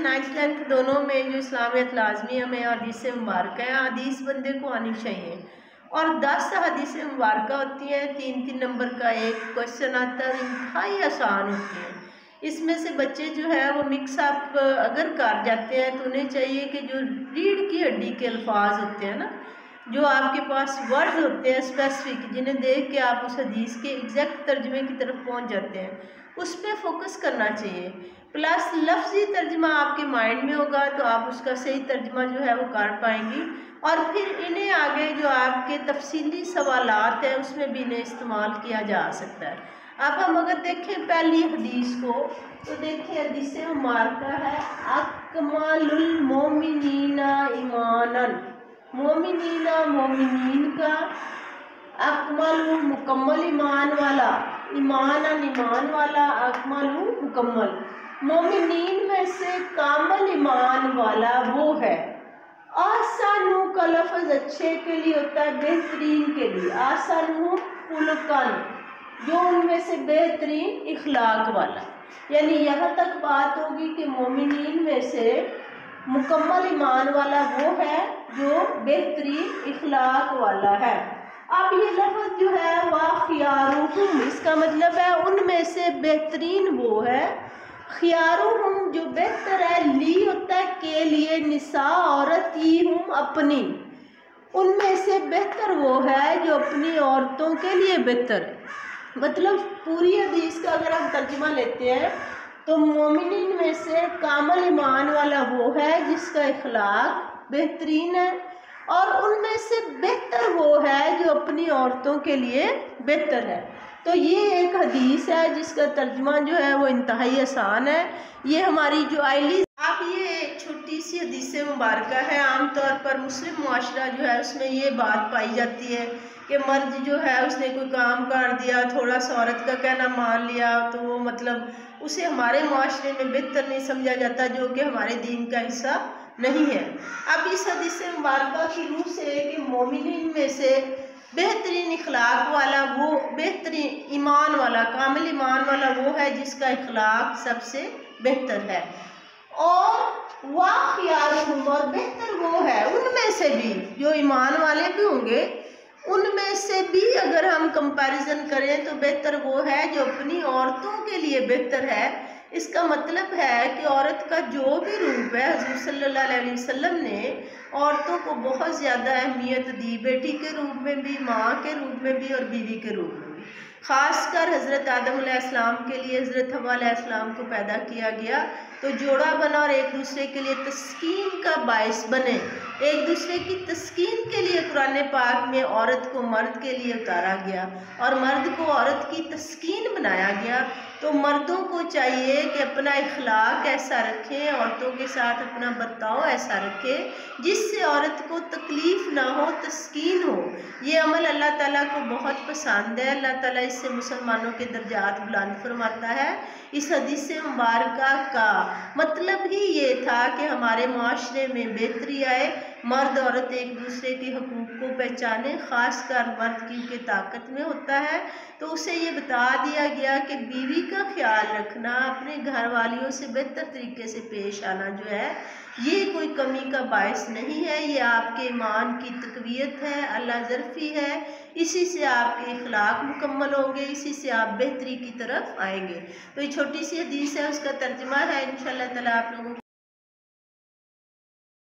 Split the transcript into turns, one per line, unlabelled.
9th 10th दोनों में जो इस्लामियत लाजमी हमें हदीस मुबारक है, हदीस बंदे को आनी चाहिए। और 10 हदीस मुबारक होती हैं, 3-3 नंबर का एक क्वेश्चन आता है, इंतहाई आसान होती है। इसमें से बच्चे जो है वो मिक्स अप अगर कर जाते हैं तो उन्हें चाहिए कि जो रीढ़ की हड्डी के अल्फाज होते हैं ना, जो आपके पास वर्ड होते हैं स्पेसिफिक, जिन्हें देख के आप उस हदीस के एग्जैक्ट तर्जमे की तरफ पहुंच जाते हैं, उस पर फोकस करना चाहिए। प्लस लफ्ज़ी तर्जमा आपके माइंड में होगा तो आप उसका सही तर्जमा जो है वो कर पाएंगी, और फिर इन्हें आगे जो आपके तफसीली सवालात हैं उसमें भी इन्हें इस्तेमाल किया जा सकता है। अब हम अगर देखें पहली हदीस को, तो देखिए हदीस मुबारक है अकमलुल मोमिनीना ईमानन, मोमिनीना मोमिनीन का, अकमलु मुकम्मल ईमान वाला, ईमानन ईमान वाला, अकमलु मुकम्मल, मोमिनीन में से कामल ईमान वाला वो है। आसानु का लफ्ज़ अच्छे के लिए होता है, बेहतरीन के लिए, आसानु खुलकन, जो उनमें से बेहतरीन इखलाक वाला, यानी यहाँ तक बात होगी कि मोमिनीन में से मुकम्मल ईमान वाला वो है जो बेहतरीन इखलाक वाला है। अब ये लफ्ज़ जो है वाह खियारुहुम, इसका मतलब है उनमें से बेहतरीन वो है, खियारुहुम जो बेहतर है, ली होता है के लिए, निसा औरत ही हम अपनी, उनमें से बेहतर वो है जो अपनी औरतों के लिए बेहतर है। मतलब पूरी हदीस का अगर हम तर्जुमा लेते हैं तो मोमिनीन में से कामल ईमान वाला वो है जिसका इखलाक बेहतरीन है, और उनमें से बेहतर वो है जो अपनी औरतों के लिए बेहतर है। तो ये एक हदीस है जिसका तर्जुमा जो है वो इंतहाई आसान है। ये हमारी जो आइली, आप ये छोटी सी हदीस मुबारक है, आमतौर पर मुस्लिम मुआशरा जो है उसमें ये बात पाई जाती है कि मर्द जो है उसने कोई काम कर दिया, थोड़ा सा औरत का कहना मान लिया, तो वो मतलब उसे हमारे मुआशरे में बेहतर नहीं समझा जाता, जो कि हमारे दीन का हिस्सा नहीं है। अब इस हदीस मुबारक की रूह से कि मोमिनीन में से बेहतरीन इखलाक वाला वो, बेहतरीन ईमान वाला, कामिल ईमान वाला वो है जिसका इखलाक सबसे बेहतर है, और वाह खियारुहुम, और बेहतर वो है उनमें से भी जो ईमान वाले भी होंगे, उनमें से भी अगर हम कंपैरिजन करें तो बेहतर वो है जो अपनी औरतों के लिए बेहतर है। इसका मतलब है कि औरत का जो भी रूप है, हुज़ूर सल्लल्लाहु अलैहि वसल्लम ने औरतों को बहुत ज़्यादा अहमियत दी, बेटी के रूप में भी, माँ के रूप में भी और बीवी के रूप में भी। ख़ासकर हज़रत आदम अलैहिस्सलाम के लिए हज़रत हव्वा अलैहिस्सलाम को पैदा किया गया तो जोड़ा बना और एक दूसरे के लिए तस्कीन का बाइस बने, एक दूसरे की तस्कीन के लिए कुरान पाक में औरत को मर्द के लिए उतारा गया और मर्द को औरत की तस्कीन बनाया गया। तो मर्दों को चाहिए कि अपना इखलाक ऐसा रखें, औरतों के साथ अपना बर्ताव ऐसा रखें जिससे औरत को तकलीफ़ ना हो, तस्कीन हो। ये अमल अल्लाह ताला को बहुत पसंद है, अल्लाह ताला इससे मुसलमानों के दर्जात बुलंद फरमाता है। इस हदीस मुबारक का मतलब ही ये था कि हमारे माशरे में बेहतरी आए, मर्द औरत एक दूसरे के हकूक़ को पहचाने, ख़ासकर मर्द क्योंकि ताकत में होता है तो उसे ये बता दिया गया कि बीवी का ख्याल रखना, अपने घर वालियों से बेहतर तरीके से पेश आना जो है ये कोई कमी का बायस नहीं है, ये आपके ईमान की तक़वियत है, अल्लाह ज़र्फ़ी है, इसी से आपके इखलाक मुकम्मल होंगे, इसी से आप बेहतरी की तरफ आएंगे। तो ये छोटी सी हदीस है, उसका तर्जुमा है इंशाअल्लाह ताला आप लोगों